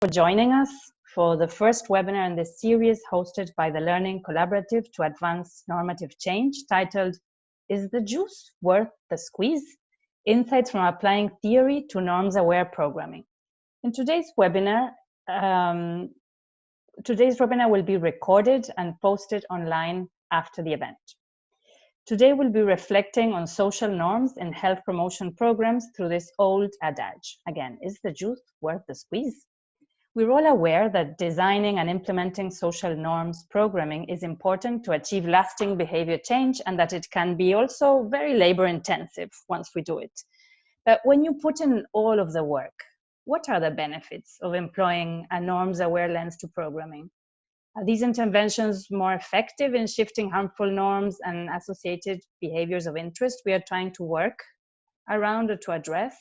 for joining us for the first webinar in this series hosted by the Learning Collaborative to Advance Normative Change, titled, Is the Juice Worth the Squeeze? Insights from Applying Theory to Norms-Aware Programming. In today's webinar will be recorded and posted online after the event. Today we'll be reflecting on social norms in health promotion programs through this old adage. Again, is the juice worth the squeeze? We're all aware that designing and implementing social norms programming is important to achieve lasting behavior change, and that it can be also very labor intensive once we do it. But when you put in all of the work, what are the benefits of employing a norms-aware lens to programming? Are these interventions more effective in shifting harmful norms and associated behaviors of interest we are trying to work around or to address?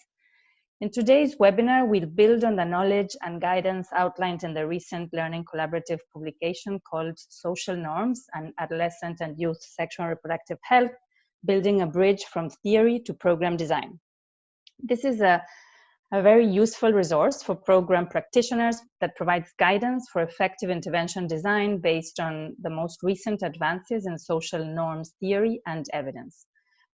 In today's webinar, we'll build on the knowledge and guidance outlined in the recent Learning Collaborative publication called Social Norms and Adolescent and Youth Sexual and Reproductive Health, Building a Bridge from Theory to Program Design. This is a very useful resource for program practitioners that provides guidance for effective intervention design based on the most recent advances in social norms theory and evidence.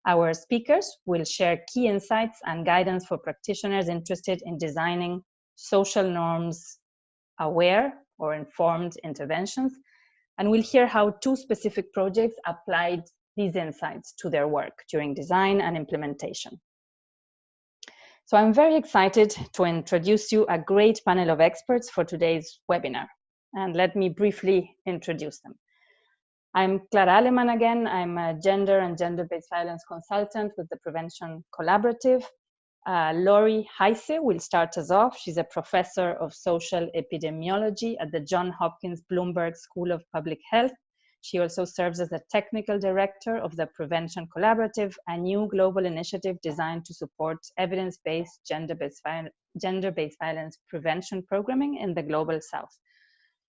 Our speakers will share key insights and guidance for practitioners interested in designing social norms aware or informed interventions, and we'll hear how two specific projects applied these insights to their work during design and implementation. So I'm very excited to introduce you a great panel of experts for today's webinar. And let me briefly introduce them. I'm Clara Aleman again. I'm a gender and gender-based violence consultant with the Prevention Collaborative. Lori Heise will start us off. She's a professor of social epidemiology at the Johns Hopkins Bloomberg School of Public Health. She also serves as the technical director of the Prevention Collaborative, a new global initiative designed to support evidence-based gender-based violence prevention programming in the Global South.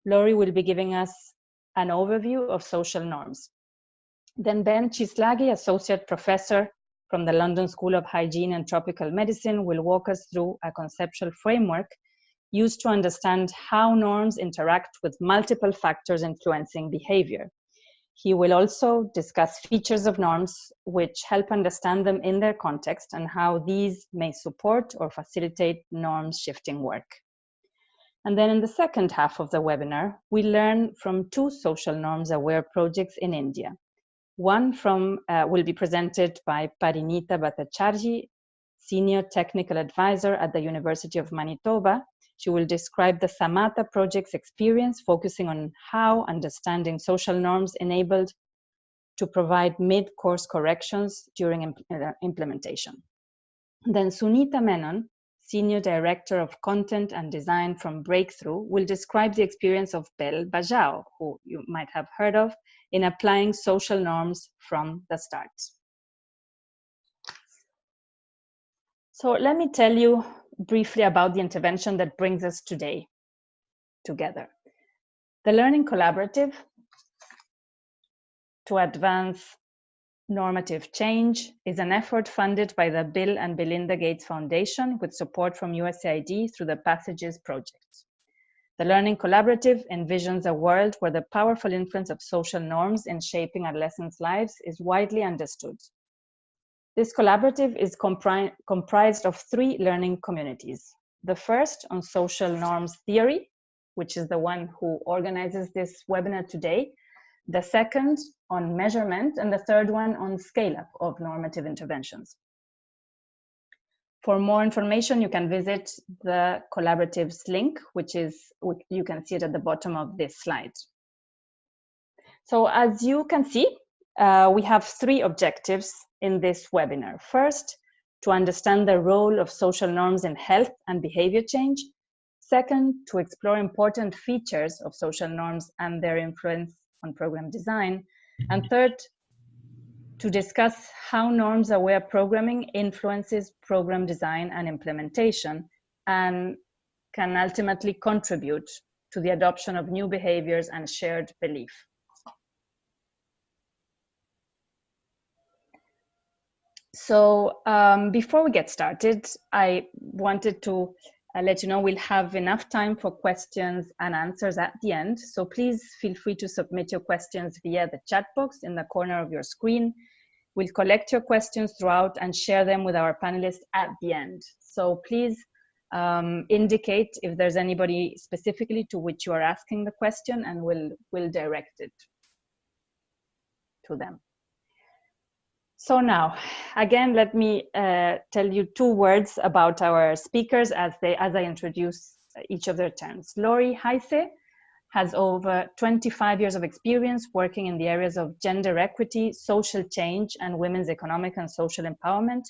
Lori will be giving us an overview of social norms. Then Ben Cislaghi, associate professor from the London School of Hygiene and Tropical Medicine, will walk us through a conceptual framework used to understand how norms interact with multiple factors influencing behavior. He will also discuss features of norms which help understand them in their context and how these may support or facilitate norms shifting work. And then in the second half of the webinar, we learn from two social norms aware projects in India. One will be presented by Parinita Bhattacharjee, Senior Technical Advisor at the University of Manitoba. She will describe the Samatha project's experience, focusing on how understanding social norms enabled to provide mid-course corrections during implementation. Then Sunita Menon, Senior Director of Content and Design from Breakthrough, will describe the experience of Belle Bajao, who you might have heard of, in applying social norms from the start. So let me tell you briefly about the intervention that brings us today together. The Learning Collaborative to Advance Normative Change is an effort funded by the Bill and Melinda Gates Foundation with support from USAID through the Passages Project. The Learning Collaborative envisions a world where the powerful influence of social norms in shaping adolescents' lives is widely understood. This collaborative is comprised of three learning communities. The first on social norms theory, which is the one who organizes this webinar today. The second on measurement, and the third one on scale-up of normative interventions. For more information, you can visit the collaborative's link, you can see it at the bottom of this slide. So as you can see, we have three objectives in this webinar. First, to understand the role of social norms in health and behavior change. Second, to explore important features of social norms and their influence on program design. And third, to discuss how norms-aware programming influences program design and implementation and can ultimately contribute to the adoption of new behaviors and shared belief. So before we get started, I wanted to I'll let you know we'll have enough time for questions and answers at the end. So please feel free to submit your questions via the chat box in the corner of your screen. We'll collect your questions throughout and share them with our panelists at the end. So please indicate if there's anybody specifically to which you are asking the question, and we'll direct it to them. So now, again, let me tell you 2 words about our speakers as I introduce each of their terms. Lori Heise has over 25 years of experience working in the areas of gender equity, social change, and women's economic and social empowerment.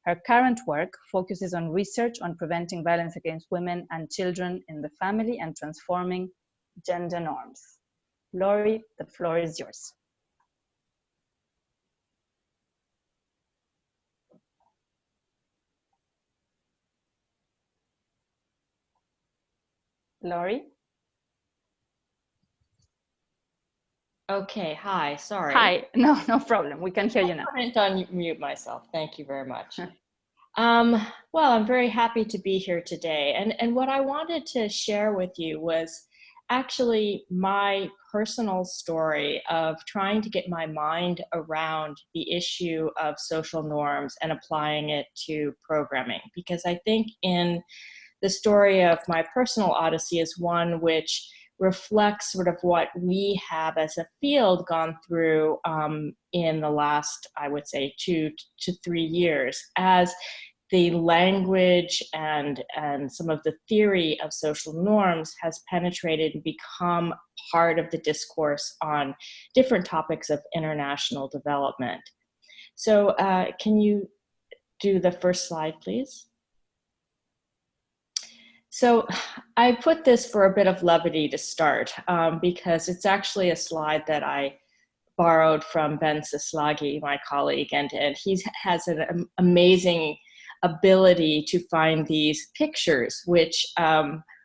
Her current work focuses on research on preventing violence against women and children in the family and transforming gender norms. Lori, the floor is yours. Lori? Okay, hi, sorry. Hi, no problem. We can hear you now. I couldn't unmute myself. Thank you very much. Well, I'm very happy to be here today. And what I wanted to share with you was actually my personal story of trying to get my mind around the issue of social norms and applying it to programming. Because I think in the story of my personal odyssey is one which reflects sort of what we have as a field gone through in the last, I would say, 2 to 3 years, as the language and some of the theory of social norms has penetrated and become part of the discourse on different topics of international development. So can you do the first slide, please? So I put this for a bit of levity to start because it's actually a slide that I borrowed from Ben Sislagi, my colleague, and he has an amazing ability to find these pictures which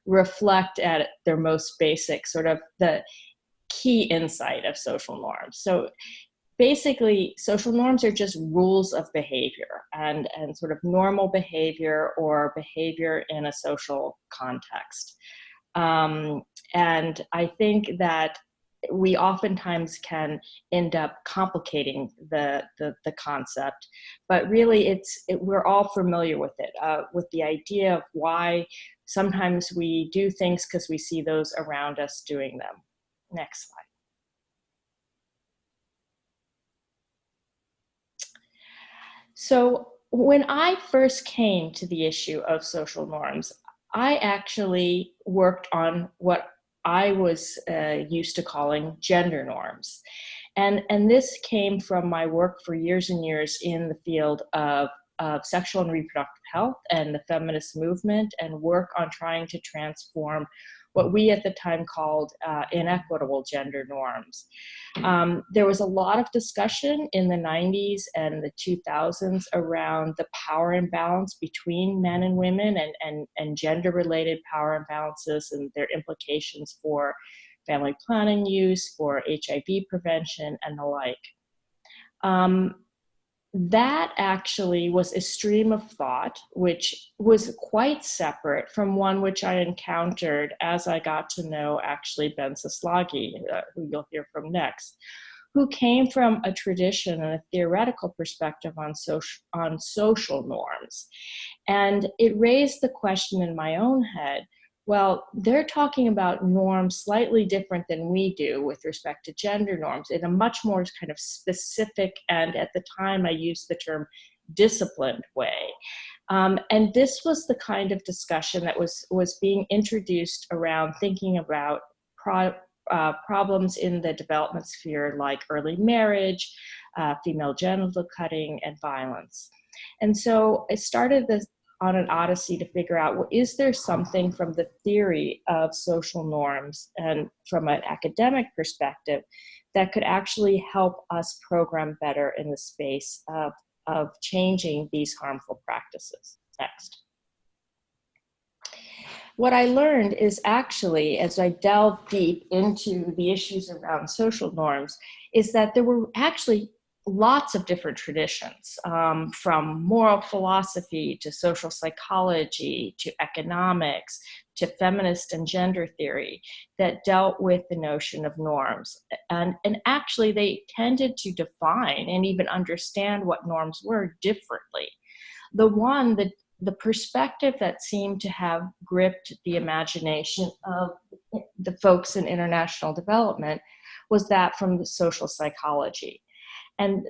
reflect at their most basic sort of the key insight of social norms. So basically, social norms are just rules of behavior and sort of normal behavior or behavior in a social context. And I think that we oftentimes can end up complicating the concept, but really we're all familiar with it, with the idea of why sometimes we do things because we see those around us doing them. Next slide. So when I first came to the issue of social norms, I actually worked on what I was used to calling gender norms. And this came from my work for years and years in the field of sexual and reproductive health and the feminist movement, and work on trying to transform what we at the time called inequitable gender norms. There was a lot of discussion in the 90s and the 2000s around the power imbalance between men and women and gender-related power imbalances and their implications for family planning use, for HIV prevention, and the like. That actually was a stream of thought which was quite separate from one which I encountered as I got to know actually Ben Sislagi, who you'll hear from next, who came from a tradition and a theoretical perspective on social norms. And it raised the question in my own head, well, they're talking about norms slightly different than we do with respect to gender norms in a much more kind of specific, and at the time I used the term disciplined way. And this was the kind of discussion that was being introduced around thinking about problems in the development sphere like early marriage, female genital cutting, and violence. And so I started this on an odyssey to figure out, well, is there something from the theory of social norms and from an academic perspective that could actually help us program better in the space of changing these harmful practices? Next. What I learned is actually, as I delved deep into the issues around social norms, is that there were actually lots of different traditions, from moral philosophy to social psychology to economics to feminist and gender theory, that dealt with the notion of norms. And actually, they tended to define and even understand what norms were differently. The perspective that seemed to have gripped the imagination of the folks in international development was that from the social psychology. And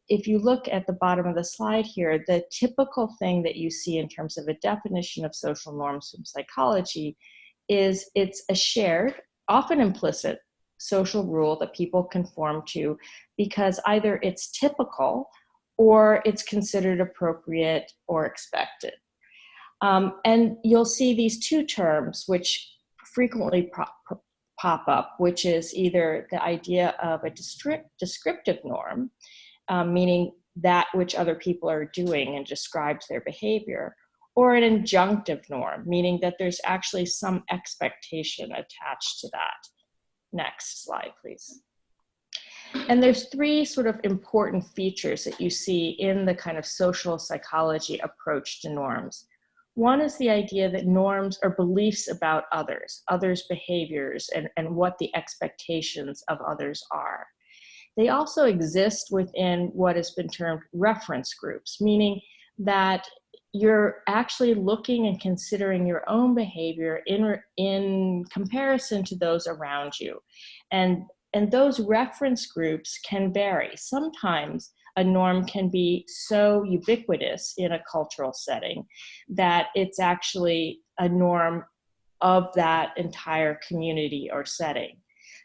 if you look at the bottom of the slide here, the typical thing that you see in terms of a definition of social norms from psychology is it's a shared, often implicit, social rule that people conform to because either it's typical or it's considered appropriate or expected. And you'll see these two terms which frequently pop up, which is either the idea of a descriptive norm, meaning that which other people are doing and describes their behavior, or an injunctive norm, meaning that there's actually some expectation attached to that. Next slide, please. And there's three sort of important features that you see in the kind of social psychology approach to norms. One is the idea that norms are beliefs about others' behaviors, and what the expectations of others are. They also exist within what has been termed reference groups, meaning that you're actually looking and considering your own behavior in comparison to those around you. And those reference groups can vary. Sometimes a norm can be so ubiquitous in a cultural setting that it's actually a norm of that entire community or setting.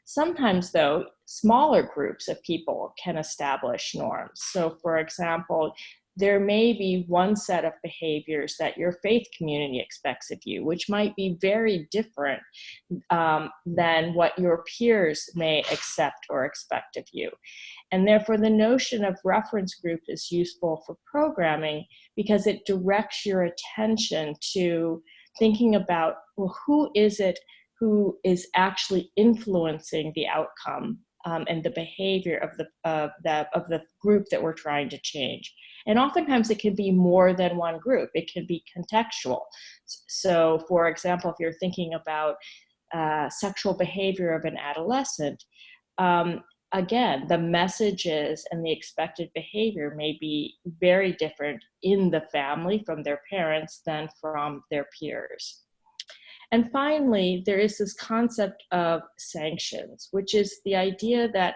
Sometimes, though, smaller groups of people can establish norms. So, for example, there may be one set of behaviors that your faith community expects of you, which might be very different than what your peers may accept or expect of you. And therefore, the notion of reference group is useful for programming because it directs your attention to thinking about, well, who is it who is actually influencing the outcome and the behavior of the group that we're trying to change. And oftentimes it can be more than one group. It can be contextual. So, for example, if you're thinking about sexual behavior of an adolescent, again, the messages and the expected behavior may be very different in the family from their parents than from their peers. And finally, there is this concept of sanctions, which is the idea that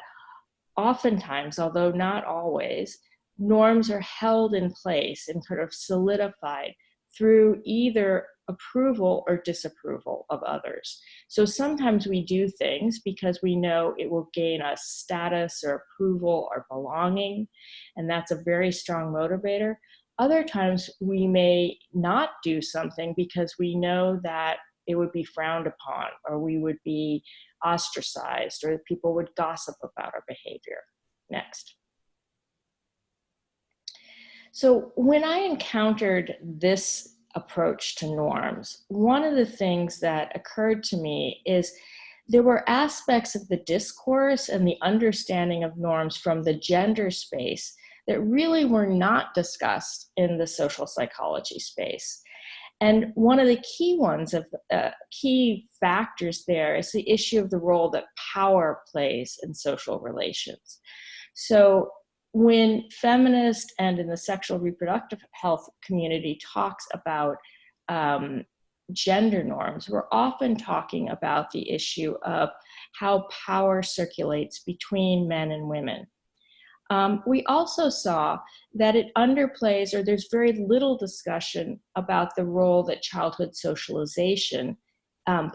oftentimes, although not always, norms are held in place and sort of solidified through either approval or disapproval of others. So sometimes we do things because we know it will gain us status or approval or belonging, and that's a very strong motivator. Other times we may not do something because we know that it would be frowned upon, or we would be ostracized, or people would gossip about our behavior. Next. So when I encountered this approach to norms, one of the things that occurred to me is there were aspects of the discourse and the understanding of norms from the gender space that really were not discussed in the social psychology space. And one of the key ones of key factors there is the issue of the role that power plays in social relations. So when feminist and in the sexual reproductive health community talks about gender norms, we're often talking about the issue of how power circulates between men and women. We also saw that it underplays, or there's very little discussion about the role that childhood socialization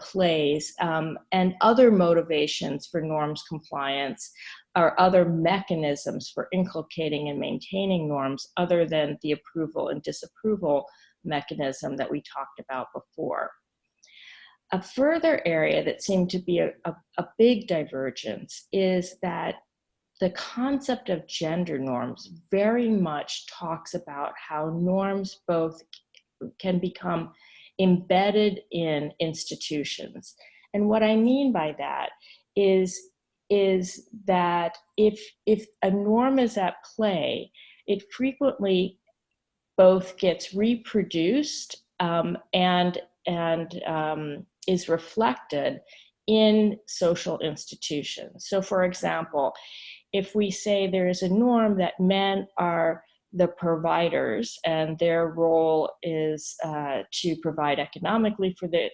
plays and other motivations for norms compliance or other mechanisms for inculcating and maintaining norms other than the approval and disapproval mechanism that we talked about before. A further area that seemed to be a big divergence is that the concept of gender norms very much talks about how norms both can become embedded in institutions. And what I mean by that is is that if a norm is at play, it frequently both gets reproduced and is reflected in social institutions. So for example, if we say there is a norm that men are the providers and their role is to provide economically for the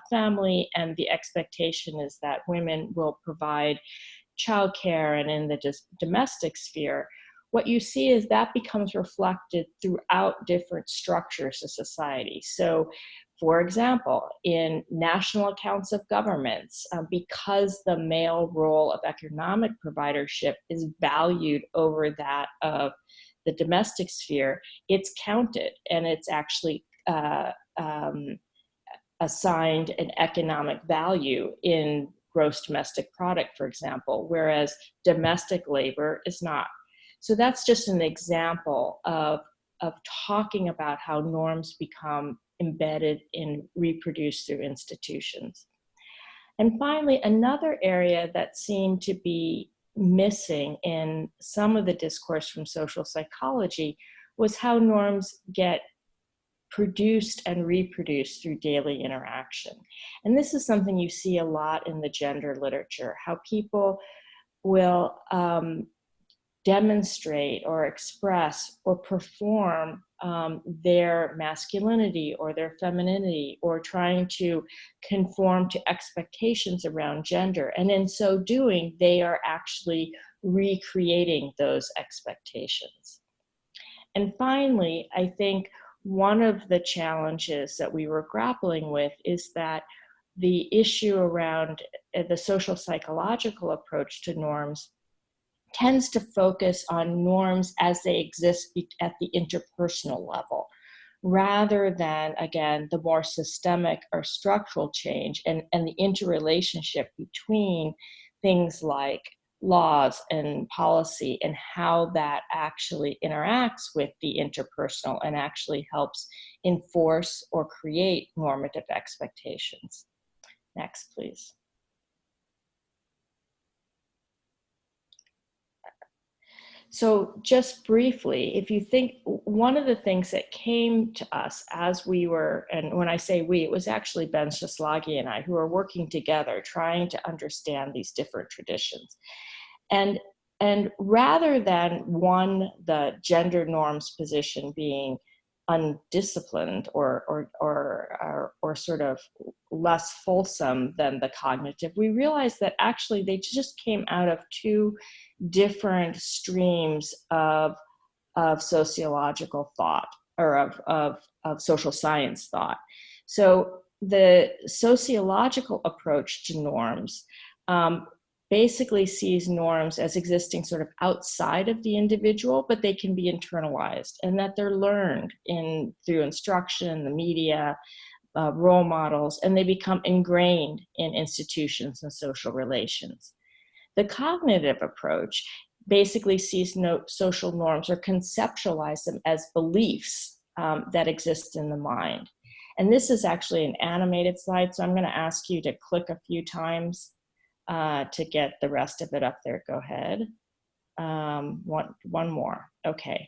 family, and the expectation is that women will provide childcare and in the domestic sphere, what you see is that becomes reflected throughout different structures of society. So, for example, in national accounts of governments, because the male role of economic providership is valued over that of the domestic sphere, it's counted and it's actually assigned an economic value in gross domestic product, for example, whereas domestic labor is not. So that's just an example of talking about how norms become embedded and reproduced through institutions. And finally, another area that seemed to be missing in some of the discourse from social psychology was how norms get produced and reproduced through daily interaction. And this is something you see a lot in the gender literature, how people will demonstrate or express or perform their masculinity or their femininity, or trying to conform to expectations around gender. And in so doing, they are actually recreating those expectations. And finally, I think one of the challenges that we were grappling with is that the issue around the social psychological approach to norms tends to focus on norms as they exist at the interpersonal level, rather than, again, the more systemic or structural change and the interrelationship between things like laws and policy and how that actually interacts with the interpersonal and actually helps enforce or create normative expectations. Next, please. So just briefly, if you think, one of the things that came to us as we were, and when I say we, it was actually Ben Sheslagi and I who were working together trying to understand these different traditions. And rather than the gender norms position being undisciplined or sort of less fulsome than the cognitive, we realized that actually they just came out of two different streams of sociological thought, or of social science thought. So the sociological approach to norms basically sees norms as existing sort of outside of the individual, but they can be internalized, and that they're learned through instruction, the media, role models, and they become ingrained in institutions and social relations. The cognitive approach basically sees social norms or conceptualize them as beliefs that exist in the mind. And this is actually an animated slide, so I'm going to ask you to click a few times to get the rest of it up there. Go ahead. One more. Okay.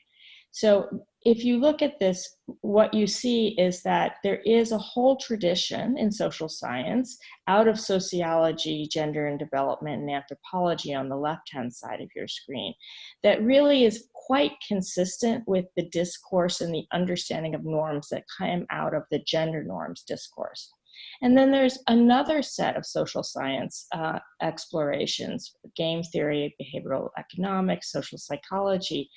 So if you look at this, what you see is that there is a whole tradition in social science out of sociology, gender and development, and anthropology on the left-hand side of your screen that really is quite consistent with the discourse and the understanding of norms that came out of the gender norms discourse. And then there's another set of social science explorations, game theory, behavioral economics, social psychology,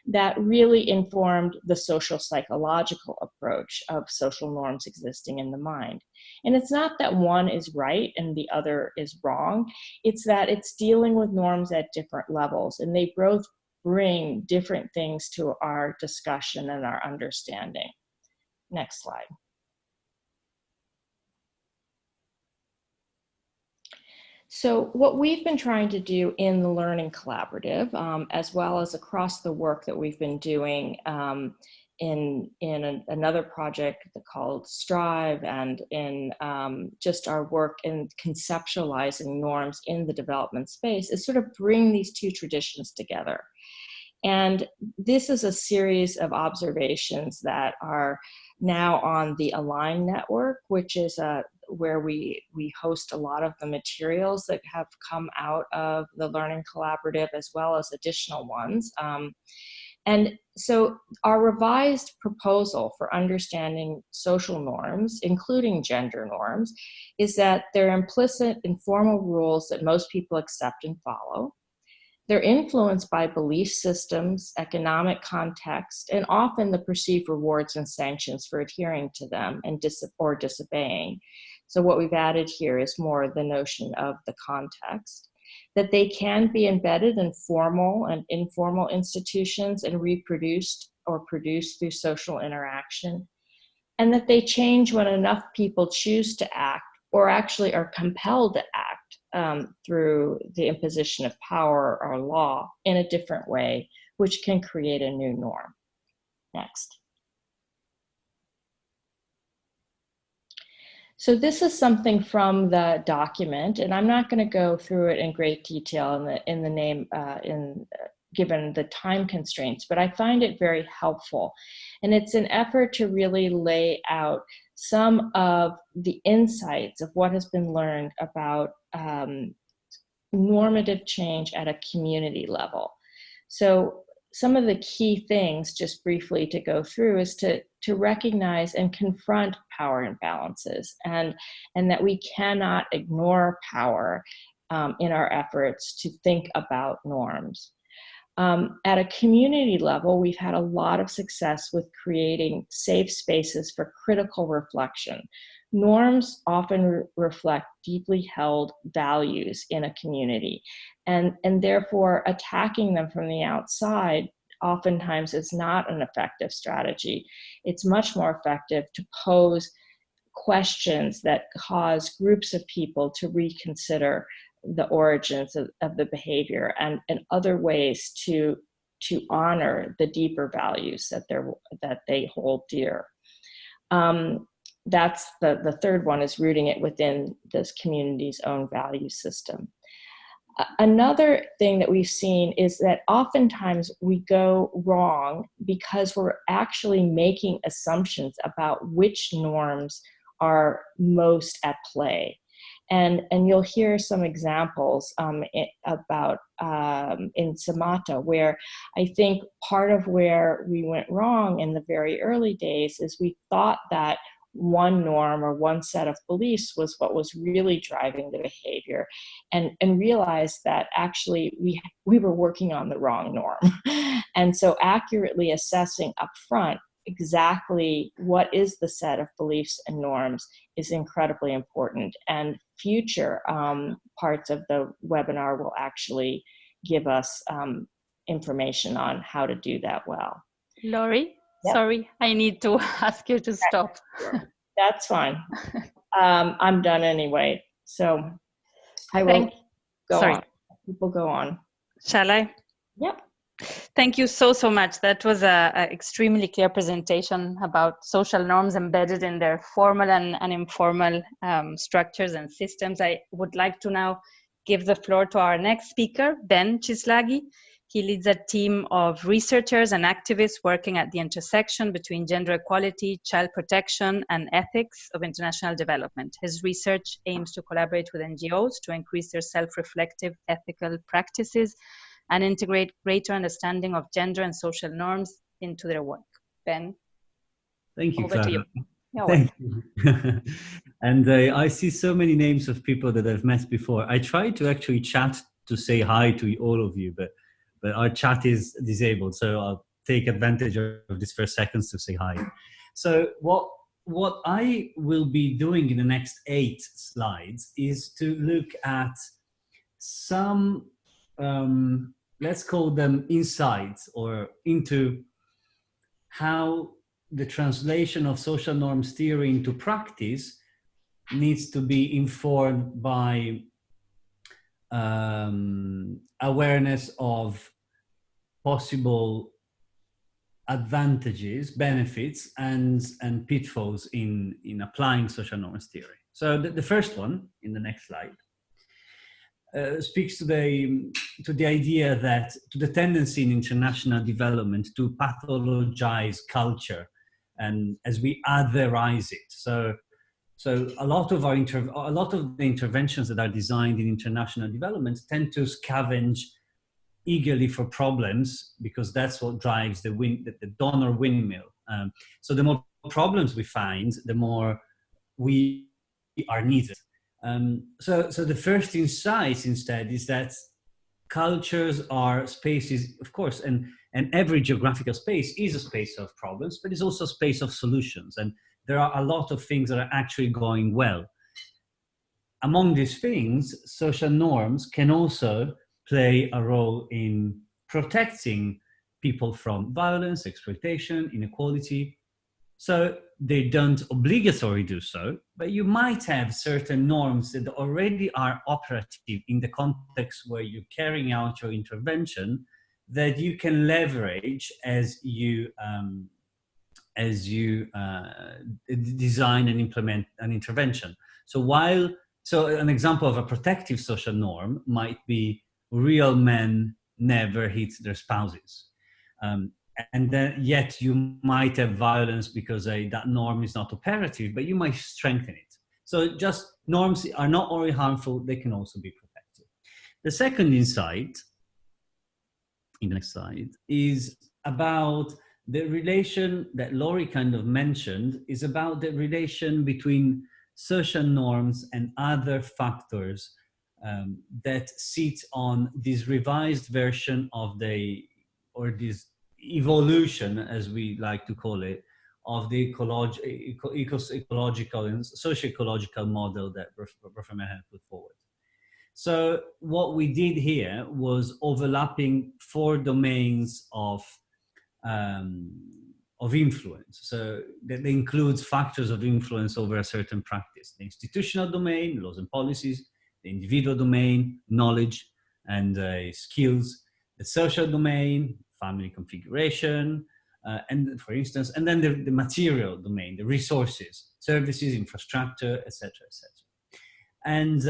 that really informed the social psychological approach of social norms existing in the mind. And it's not that one is right and the other is wrong, it's that it's dealing with norms at different levels, and they both bring different things to our discussion and our understanding. Next slide. So what we've been trying to do in the Learning Collaborative, as well as across the work that we've been doing another project called Strive, and in just our work in conceptualizing norms in the development space, is sort of bring these two traditions together. And this is a series of observations that are now on the Align network, which is where we host a lot of the materials that have come out of the Learning Collaborative, as well as additional ones. And so our revised proposal for understanding social norms, including gender norms, is that they're implicit, informal rules that most people accept and follow. They're influenced by belief systems, economic context, and often the perceived rewards and sanctions for adhering to them and or disobeying. So what we've added here is more the notion of the context. That they can be embedded in formal and informal institutions and reproduced or produced through social interaction, and that they change when enough people choose to act or actually are compelled to act through the imposition of power or law in a different way, which can create a new norm. Next. So this is something from the document, and I'm not going to go through it in great detail given the time constraints, but I find it very helpful. And it's an effort to really lay out some of the insights of what has been learned about normative change at a community level. So some of the key things, just briefly to go through, is to recognize and confront power imbalances, and that we cannot ignore power in our efforts to think about norms. At a community level, we've had a lot of success with creating safe spaces for critical reflection. Norms often reflect deeply held values in a community, and therefore attacking them from the outside oftentimes is not an effective strategy. It's much more effective to pose questions that cause groups of people to reconsider the origins of the behavior and other ways to honor the deeper values that they hold dear. That's the third one, is rooting it within this community's own value system. Another thing that we've seen is that oftentimes we go wrong because we're actually making assumptions about which norms are most at play. And you'll hear some examples about in Samatha, where I think part of where we went wrong in the very early days is we thought that one norm or one set of beliefs was what was really driving the behavior, and realized that actually we were working on the wrong norm. And so accurately assessing upfront exactly what is the set of beliefs and norms is incredibly important. And future parts of the webinar will actually give us information on how to do that well. Laurie? Yep. Sorry, I need to ask you to stop. That's fine. I'm done anyway, so I will go on. People go on. Shall I? Yep. Thank you so much. That was an extremely clear presentation about social norms embedded in their formal and informal structures and systems. I would like to now give the floor to our next speaker, Ben Chislagi. He leads a team of researchers and activists working at the intersection between gender equality, child protection, and ethics of international development. His research aims to collaborate with NGOs to increase their self-reflective ethical practices and integrate greater understanding of gender and social norms into their work. Ben? Thank you, over Clara. to you. Thank you. And I see so many names of people that I've met before. I tried to actually chat to say hi to all of you, but our chat is disabled, so I'll take advantage of this first seconds to say hi. So what I will be doing in the next 8 slides is to look at some, let's call them insights, or into how the translation of social norms theory into practice needs to be informed by awareness of possible advantages, benefits, and pitfalls in applying social norms theory. So the first one, in the next slide, speaks to the idea that, to the tendency in international development to pathologize culture, and as we otherize it. So a lot of the interventions that are designed in international development tend to scavenge eagerly for problems, because that's what drives the donor windmill. So the more problems we find, the more we are needed. So the first insight instead is that cultures are spaces, of course, and every geographical space is a space of problems, but it's also a space of solutions. And there are a lot of things that are actually going well. Among these things, social norms can also play a role in protecting people from violence, exploitation, inequality. So they don't obligatory do so, but you might have certain norms that already are operative in the context where you're carrying out your intervention, that you can leverage as you design and implement an intervention. So an example of a protective social norm might be real men never hit their spouses. And then yet you might have violence because that norm is not operative, but you might strengthen it. So just norms are not only harmful, they can also be protective. The second insight, in the next slide, is about the relation that Laurie kind of mentioned, is about the relation between social norms and other factors that sit on this revised version of this evolution, as we like to call it, of the ecological and socio-ecological model that Professor had put forward. So what we did here was overlapping 4 domains of influence. So that includes factors of influence over a certain practice: the institutional domain, laws and policies; the individual domain, knowledge and skills; the social domain, family configuration, and for instance, and then the material domain, the resources, services, infrastructure, etc., etc. And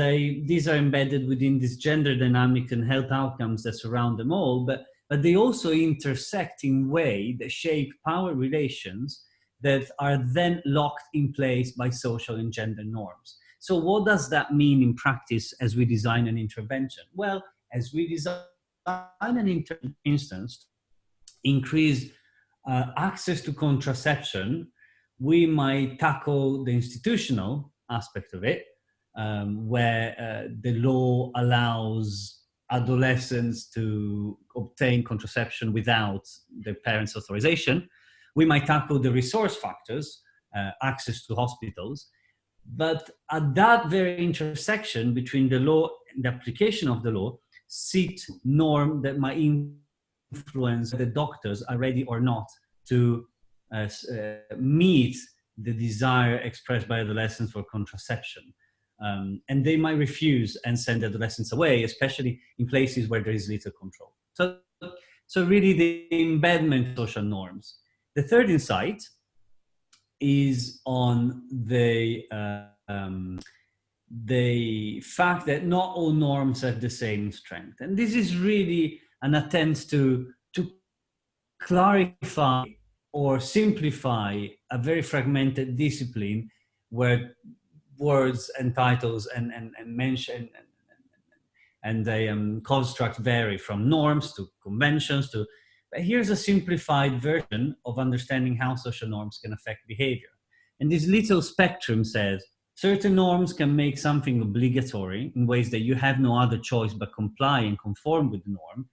these are embedded within this gender dynamic and health outcomes that surround them all, but they also intersect in ways that shape power relations that are then locked in place by social and gender norms. So what does that mean in practice as we design an intervention? Well, as we design an instance, increase access to contraception, we might tackle the institutional aspect of it, where the law allows adolescents to obtain contraception without their parents' authorization. We might tackle the resource factors, access to hospitals. But at that very intersection between the law and the application of the law sit norms that might influence the doctors are ready or not to meet the desire expressed by adolescents for contraception. And they might refuse and send adolescents away, especially in places where there is little control. So really the embedment of social norms. The third insight is on the fact that not all norms have the same strength. And this is really an attempt to clarify or simplify a very fragmented discipline where words and titles and mention and construct vary from norms to conventions to. But here's a simplified version of understanding how social norms can affect behavior. And this little spectrum says certain norms can make something obligatory in ways that you have no other choice but comply and conform with the norm,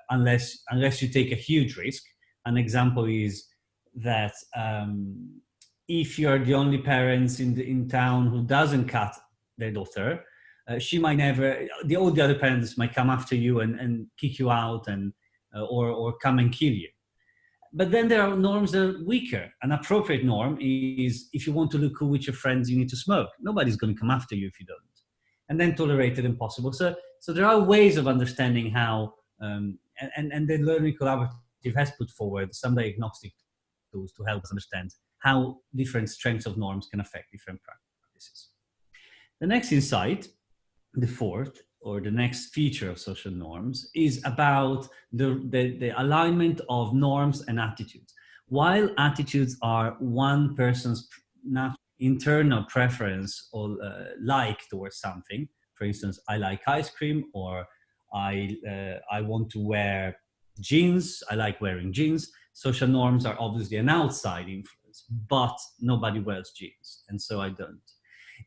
unless you take a huge risk. An example is that if you're the only parents in town who doesn't cut their daughter, she might never. All the other parents might come after you and kick you out and or come and kill you. But then there are norms that are weaker. An appropriate norm is if you want to look cool with your friends, you need to smoke. Nobody's going to come after you if you don't. And then tolerated and possible. So there are ways of understanding how, and the learning collaborative has put forward some diagnostic tools to help us understand how different strengths of norms can affect different practices. The next insight, the fourth, or the next feature of social norms, is about the alignment of norms and attitudes. While attitudes are one person's internal preference or like towards something, for instance, I like ice cream, or I want to wear jeans, I like wearing jeans. Social norms are obviously an outside influence, but nobody wears jeans, and so I don't.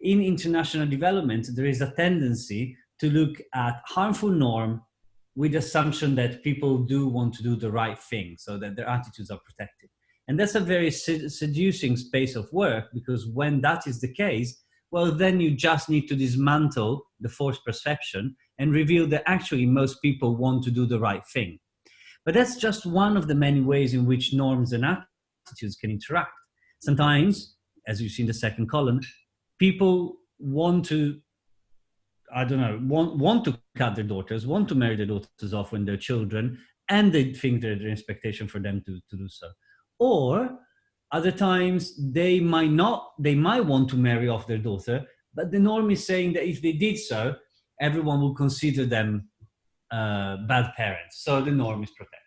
In international development, there is a tendency to look at harmful norm with the assumption that people do want to do the right thing, so that their attitudes are protected. And that's a very seducing space of work, because when that is the case, well, then you just need to dismantle the false perception and reveal that actually most people want to do the right thing. But that's just one of the many ways in which norms and attitudes can interact. Sometimes, as you see in the second column, people want to, I don't know, want to cut their daughters, want to marry their daughters off when they're children, and they think there's an expectation for them to do so. Or other times they might want to marry off their daughter, but the norm is saying that if they did so, everyone will consider them bad parents. So the norm is protected.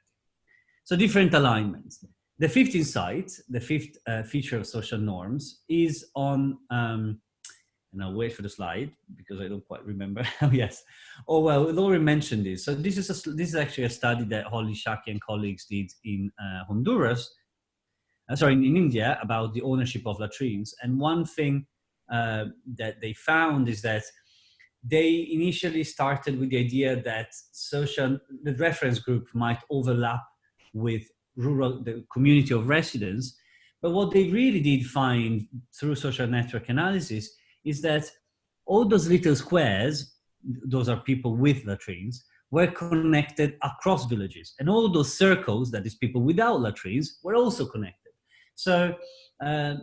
So different alignments. The fifth insight, the fifth feature of social norms is on, and I'll wait for the slide because I don't quite remember. Oh, yes. Oh, well, Laurie mentioned this. So this is actually a study that Holly Shaki and colleagues did in Honduras, in India, about the ownership of latrines. And one thing that they found is that they initially started with the idea that the reference group might overlap with the community of residents. But what they really did find through social network analysis is that all those little squares, those are people with latrines, were connected across villages. And all those circles, that is people without latrines, were also connected. So the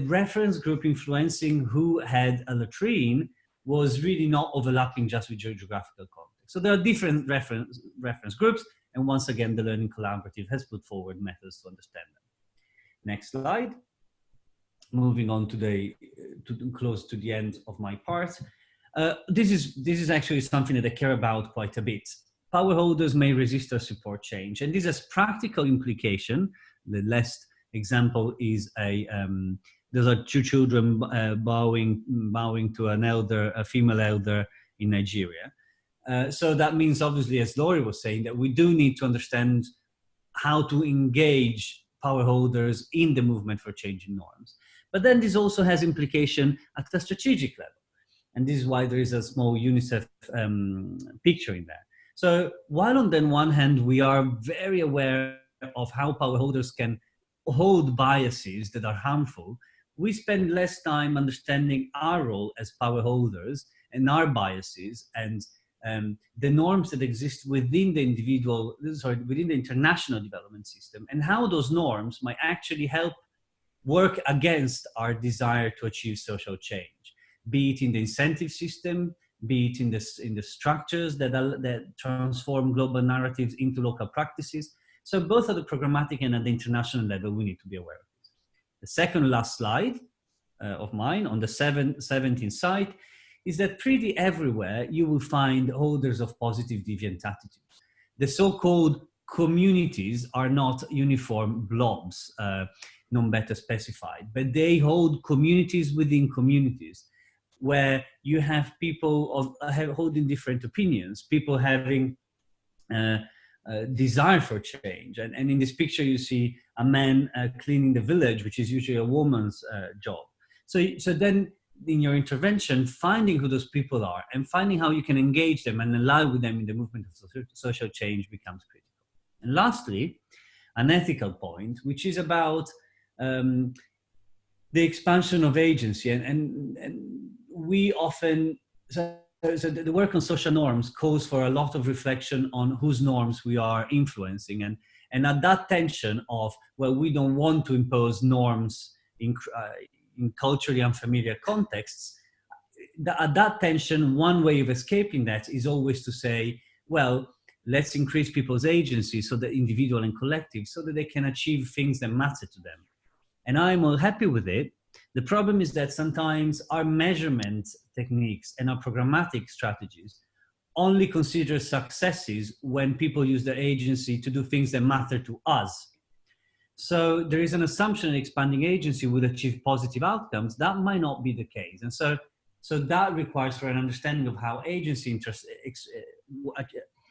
reference group influencing who had a latrine was really not overlapping just with geographical context. So there are different reference groups, and once again, the Learning Collaborative has put forward methods to understand them. Next slide. Moving on to close to the end of my part. This is actually something that I care about quite a bit. Power holders may resist or support change, and this has practical implication. The last example is those are two children bowing to a female elder in Nigeria. So that means, obviously, as Laurie was saying, that we do need to understand how to engage power holders in the movement for changing norms. But then this also has implication at the strategic level. And this is why there is a small UNICEF picture in there. So while on the one hand, we are very aware of how power holders can hold biases that are harmful, we spend less time understanding our role as power holders and our biases and the norms that exist within the within the international development system, and how those norms might actually help work against our desire to achieve social change, be it in the incentive system, be it in the structures that transform global narratives into local practices. So both at the programmatic and at the international level, we need to be aware of this. The second last slide of mine on the 17th site is that pretty everywhere you will find holders of positive deviant attitudes. The so-called communities are not uniform blobs, non better specified, but they hold communities within communities where you have people holding different opinions, people having desire for change. And in this picture, you see a man cleaning the village, which is usually a woman's job. So then in your intervention, finding who those people are and finding how you can engage them and align with them in the movement of social change becomes critical. And lastly, an ethical point, which is about the expansion of agency. And we often, so the work on social norms calls for a lot of reflection on whose norms we are influencing. And at that tension of, well, we don't want to impose norms in culturally unfamiliar contexts, at that tension, one way of escaping that is always to say, well, let's increase people's agency, so that individual and collective, so that they can achieve things that matter to them. And I'm all happy with it. The problem is that sometimes our measurement techniques and our programmatic strategies only consider successes when people use their agency to do things that matter to us. So there is an assumption that expanding agency would achieve positive outcomes. That might not be the case. And so that requires for an understanding of how agency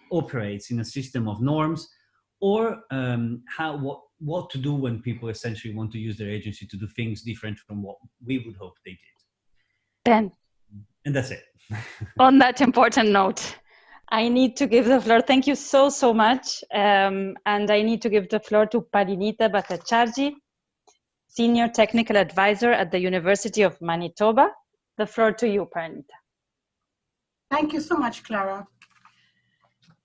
operates in a system of norms, or what to do when people essentially want to use their agency to do things different from what we would hope they did. Ben. And that's it. On that important note, I need to give the floor. Thank you so, so much. And I need to give the floor to Parinita Bhattacharjee, Senior Technical Advisor at the University of Manitoba. The floor to you, Parinita. Thank you so much, Clara.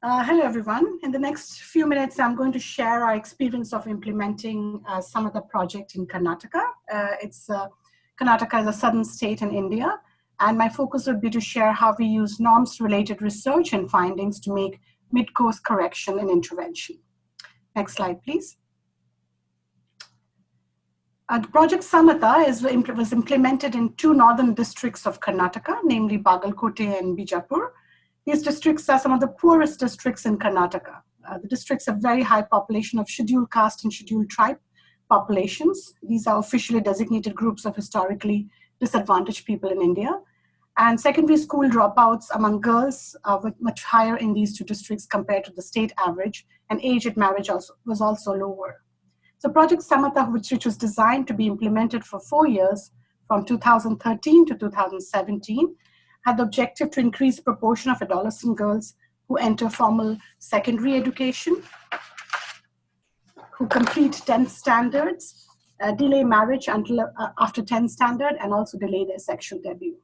Hello, everyone. In the next few minutes, I'm going to share our experience of implementing Samatha project in Karnataka. Karnataka is a southern state in India, and my focus would be to share how we use norms-related research and findings to make mid-course correction and intervention. Next slide, please. The project Samatha was implemented in 2 northern districts of Karnataka, namely Bagalkote and Bijapur. These districts are some of the poorest districts in Karnataka. The districts have very high population of scheduled caste and scheduled tribe populations. These are officially designated groups of historically disadvantaged people in India. And secondary school dropouts among girls were much higher in these 2 districts compared to the state average, and age at marriage was also lower. So Project Samatha, which was designed to be implemented for 4 years, from 2013 to 2017, had the objective to increase the proportion of adolescent girls who enter formal secondary education, who complete 10th standards, delay marriage until after 10th standard, and also delay their sexual debut.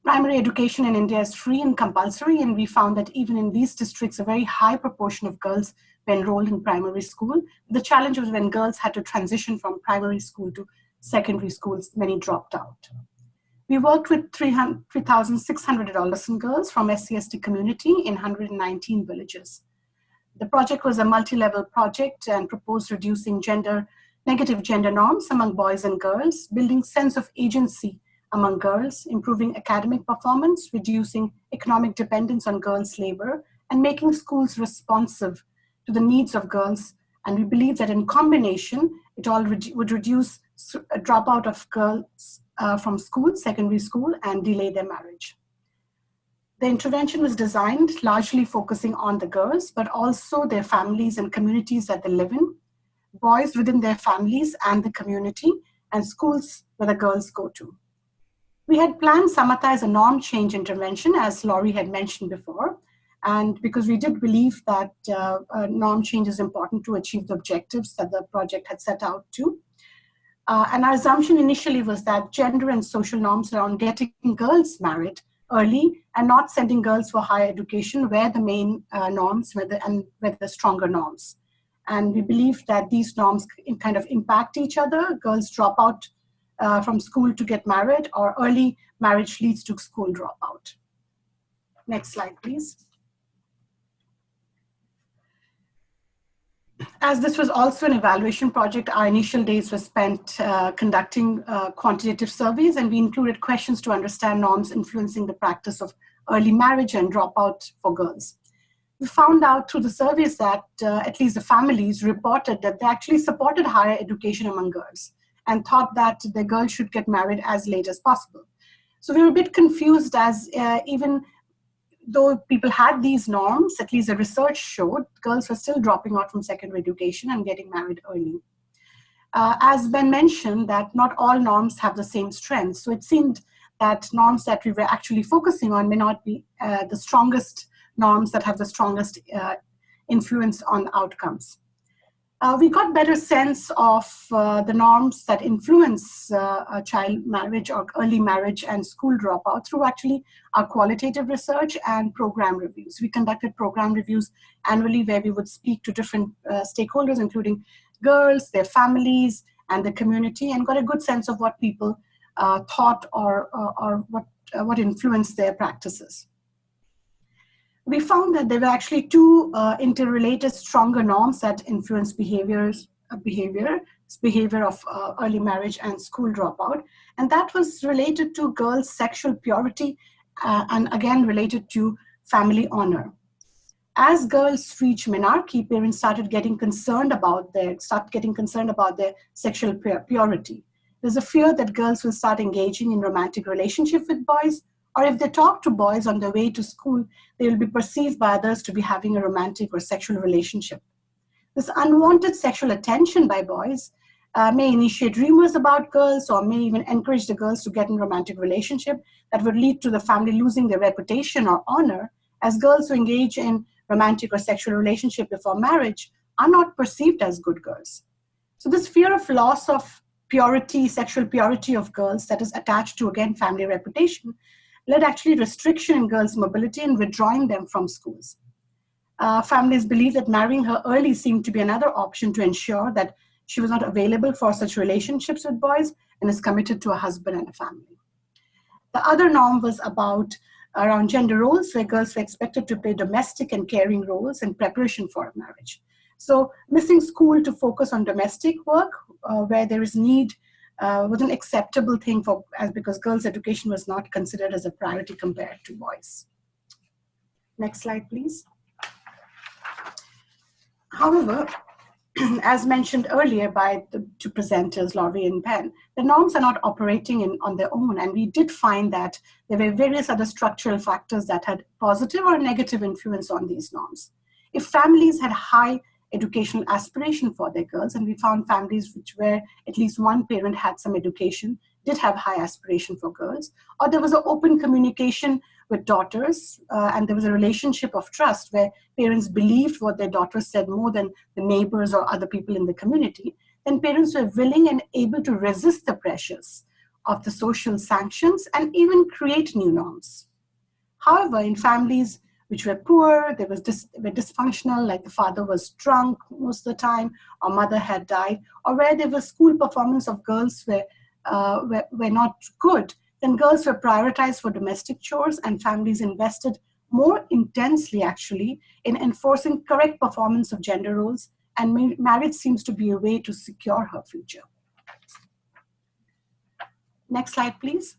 Primary education in India is free and compulsory, and we found that even in these districts, a very high proportion of girls were enrolled in primary school. The challenge was when girls had to transition from primary school to secondary schools, many dropped out. We worked with 3,600 adolescent girls from SC/ST community in 119 villages. The project was a multi-level project and proposed reducing negative gender norms among boys and girls, building sense of agency among girls, improving academic performance, reducing economic dependence on girls' labor, and making schools responsive to the needs of girls. And we believe that in combination, it all would reduce a dropout of girls from school, secondary school, and delay their marriage. The intervention was designed largely focusing on the girls, but also their families and communities that they live in, boys within their families and the community, and schools where the girls go to. We had planned Samatha as a norm change intervention, as Laurie had mentioned before, and because we did believe that norm change is important to achieve the objectives that the project had set out to. And our assumption initially was that gender and social norms around getting girls married early and not sending girls for higher education were the main norms were the stronger norms. And we believe that these norms kind of impact each other. Girls drop out from school to get married, or early marriage leads to school dropout. Next slide, please. As this was also an evaluation project, our initial days were spent conducting quantitative surveys, and we included questions to understand norms influencing the practice of early marriage and dropout for girls. We found out through the surveys that at least the families reported that they actually supported higher education among girls and thought that the girls should get married as late as possible. So we were a bit confused, as even though people had these norms, at least the research showed, girls were still dropping out from secondary education and getting married early. As Ben mentioned, that not all norms have the same strength. So it seemed that norms that we were actually focusing on may not be the strongest norms that have the strongest influence on outcomes. We got better sense of the norms that influence child marriage or early marriage and school dropout through actually our qualitative research and program reviews. We conducted program reviews annually where we would speak to different stakeholders, including girls, their families, and the community, and got a good sense of what people thought or what influenced their practices. we found that there were actually two interrelated stronger norms that influence behavior of early marriage and school dropout. And that was related to girls' sexual purity and again related to family honor. As girls reach menarche, parents started getting concerned about their sexual purity. There's a fear that girls will start engaging in romantic relationship with boys, or if they talk to boys on their way to school, they will be perceived by others to be having a romantic or sexual relationship. This unwanted sexual attention by boys may initiate rumors about girls or may even encourage the girls to get in romantic relationship that would lead to the family losing their reputation or honor, as girls who engage in romantic or sexual relationship before marriage are not perceived as good girls. So this fear of loss of purity, sexual purity of girls that is attached to, again, family reputation, led actually restriction in girls' mobility and withdrawing them from schools. Families believed that marrying her early seemed to be another option to ensure that she was not available for such relationships with boys and is committed to a husband and a family. The other norm was around gender roles, where girls were expected to play domestic and caring roles in preparation for marriage. So missing school to focus on domestic work, where there is need, was an acceptable thing because girls' education was not considered as a priority compared to boys. Next slide, please. However, as mentioned earlier by the two presenters, Laurie and Ben, the norms are not operating on their own, and we did find that there were various other structural factors that had positive or negative influence on these norms. If families had high educational aspiration for their girls, and we found families where at least one parent had some education, did have high aspiration for girls, or there was an open communication with daughters, and there was a relationship of trust where parents believed what their daughters said more than the neighbors or other people in the community, then parents were willing and able to resist the pressures of the social sanctions and even create new norms. However, in families which were poor, they were dysfunctional, like the father was drunk most of the time, or mother had died, or where there was school performance of girls were not good, then girls were prioritized for domestic chores, and families invested more intensely, actually, in enforcing correct performance of gender roles, and marriage seems to be a way to secure her future. Next slide, please.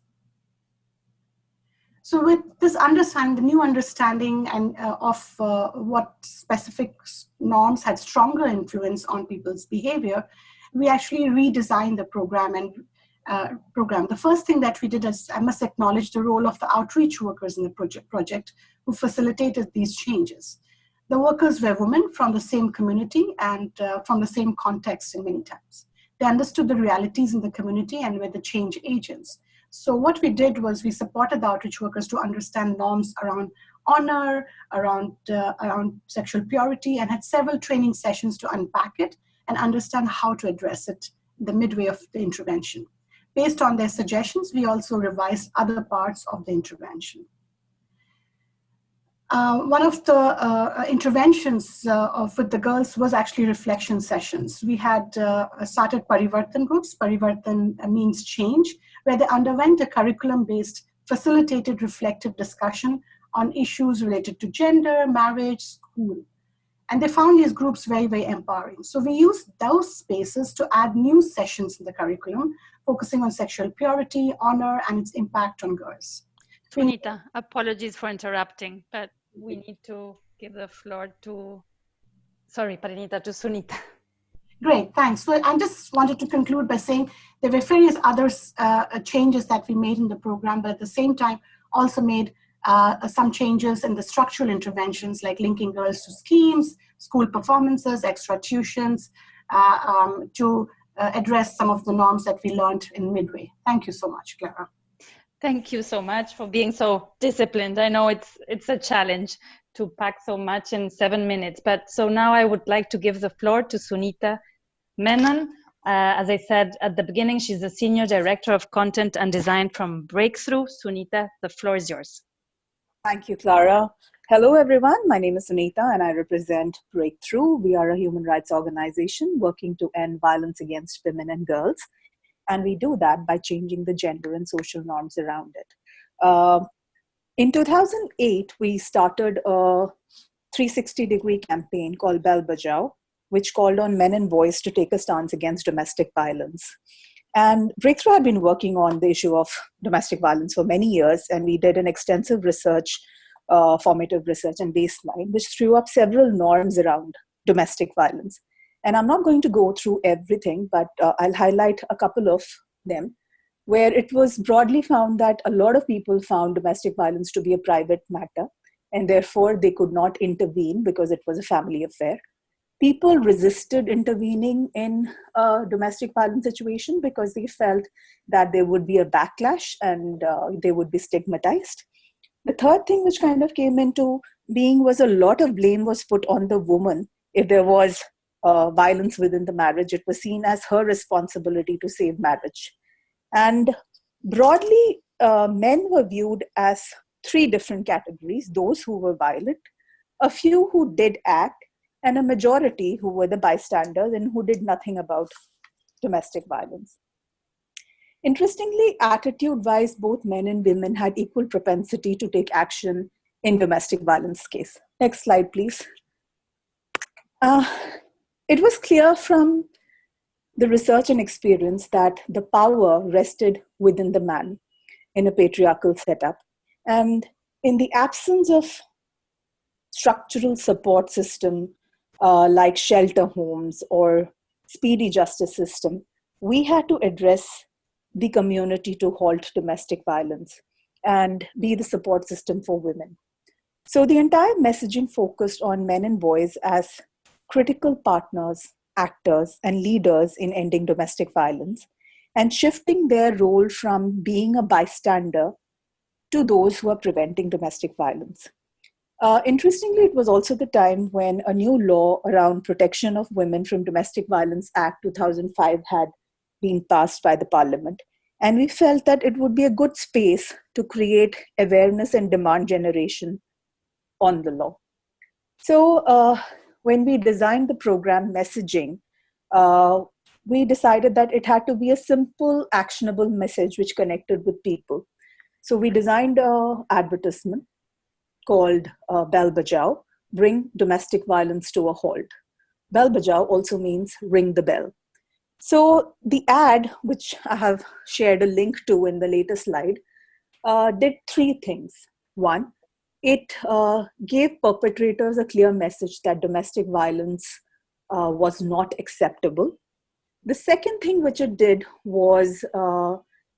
So with this understanding, the new understanding of what specific norms had stronger influence on people's behavior, we actually redesigned the program. The first thing that we did is, I must acknowledge the role of the outreach workers in the project who facilitated these changes. The workers were women from the same community and from the same context in many times. They understood the realities in the community and were the change agents. So what we did was we supported the outreach workers to understand norms around honor, around sexual purity, and had several training sessions to unpack it and understand how to address it the midway of the intervention. Based on their suggestions, we also revised other parts of the intervention. One of the interventions with the girls was actually reflection sessions. We had started Parivartan groups. Parivartan means change, where they underwent a curriculum-based, facilitated reflective discussion on issues related to gender, marriage, school. And they found these groups very, very empowering. So we used those spaces to add new sessions in the curriculum, focusing on sexual purity, honor, and its impact on girls. Sunita, apologies for interrupting, but we need to give the floor to, sorry, Parinita, to Sunita. Great, thanks. So I just wanted to conclude by saying there were various other changes that we made in the program, but at the same time also made some changes in the structural interventions, like linking girls to schemes, school performances, extra tuitions, to address some of the norms that we learned in Midway. Thank you so much, Clara. Thank you so much for being so disciplined. I know it's a challenge to pack so much in 7 minutes, but so now I would like to give the floor to Sunita Menon. As I said at the beginning, she's the Senior Director of Content and Design from Breakthrough. Sunita, the floor is yours. Thank you, Clara. Hello, everyone. My name is Sunita and I represent Breakthrough. We are a human rights organization working to end violence against women and girls. And we do that by changing the gender and social norms around it. In 2008, we started a 360-degree campaign called Bell Bajao, which called on men and boys to take a stance against domestic violence. And Breakthrough had been working on the issue of domestic violence for many years, and we did an extensive research, formative research and baseline, which threw up several norms around domestic violence. And I'm not going to go through everything, but I'll highlight a couple of them, where it was broadly found that a lot of people found domestic violence to be a private matter, and therefore they could not intervene because it was a family affair. People resisted intervening in a domestic violence situation because they felt that there would be a backlash and they would be stigmatized. The third thing which kind of came into being was a lot of blame was put on the woman. If there was violence within the marriage, it was seen as her responsibility to save marriage. And broadly, men were viewed as three different categories: those who were violent, a few who did act, and a majority who were the bystanders and who did nothing about domestic violence. Interestingly, attitude-wise, both men and women had equal propensity to take action in domestic violence case. Next slide, please. It was clear from the research and experience that the power rested within the man in a patriarchal setup. And in the absence of structural support system like shelter homes or speedy justice system, we had to address the community to halt domestic violence and be the support system for women. So the entire messaging focused on men and boys as critical partners, actors, and leaders in ending domestic violence, and shifting their role from being a bystander to those who are preventing domestic violence. Interestingly, it was also the time when a new law around protection of women from Domestic Violence Act 2005 had been passed by the Parliament. And we felt that it would be a good space to create awareness and demand generation on the law. So when we designed the program messaging, we decided that it had to be a simple, actionable message which connected with people. So we designed an advertisement called Bell Bajao, Bring Domestic Violence to a Halt. Bell Bajao also means ring the bell. So the ad, which I have shared a link to in the latest slide, did three things. One, it gave perpetrators a clear message that domestic violence was not acceptable. The second thing which it did was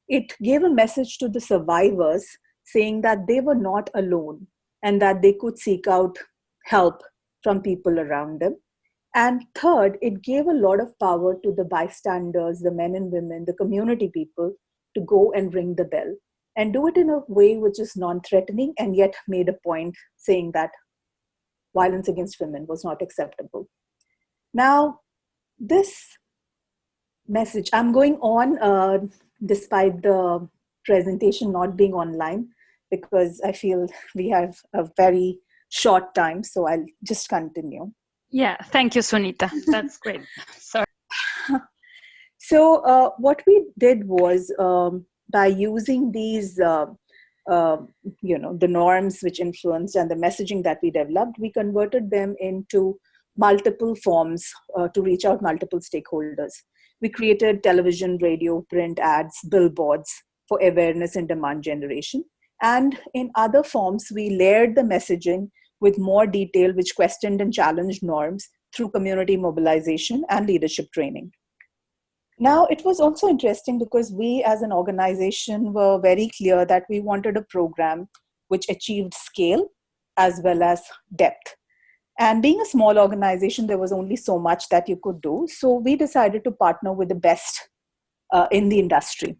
it gave a message to the survivors saying that they were not alone and that they could seek out help from people around them. And third, it gave a lot of power to the bystanders, the men and women, the community people to go and ring the bell and do it in a way which is non-threatening and yet made a point saying that violence against women was not acceptable. Now, this message, I'm going on despite the presentation not being online because I feel we have a very short time, so I'll just continue. Yeah, thank you, Sunita. That's great. Sorry. So what we did was by using these, the norms which influenced and the messaging that we developed, we converted them into multiple forms to reach out multiple stakeholders. We created television, radio, print ads, billboards for awareness and demand generation. And in other forms, we layered the messaging with more detail, which questioned and challenged norms through community mobilization and leadership training. Now, it was also interesting because we as an organization were very clear that we wanted a program which achieved scale as well as depth. And being a small organization, there was only so much that you could do. So we decided to partner with the best in the industry.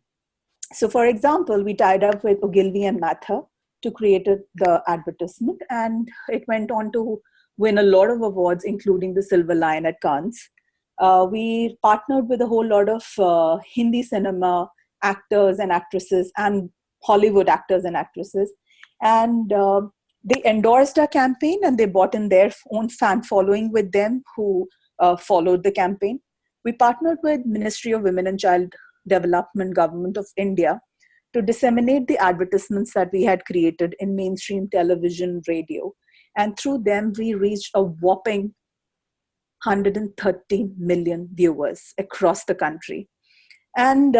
So for example, we tied up with Ogilvy and Mather to create the advertisement, and it went on to win a lot of awards, including the Silver Lion at Cannes. We partnered with a whole lot of Hindi cinema actors and actresses and Hollywood actors and actresses. And they endorsed our campaign and they brought in their own fan following with them who followed the campaign. We partnered with Ministry of Women and Child Development, Government of India to disseminate the advertisements that we had created in mainstream television, radio. And through them, we reached a whopping 130 million viewers across the country. And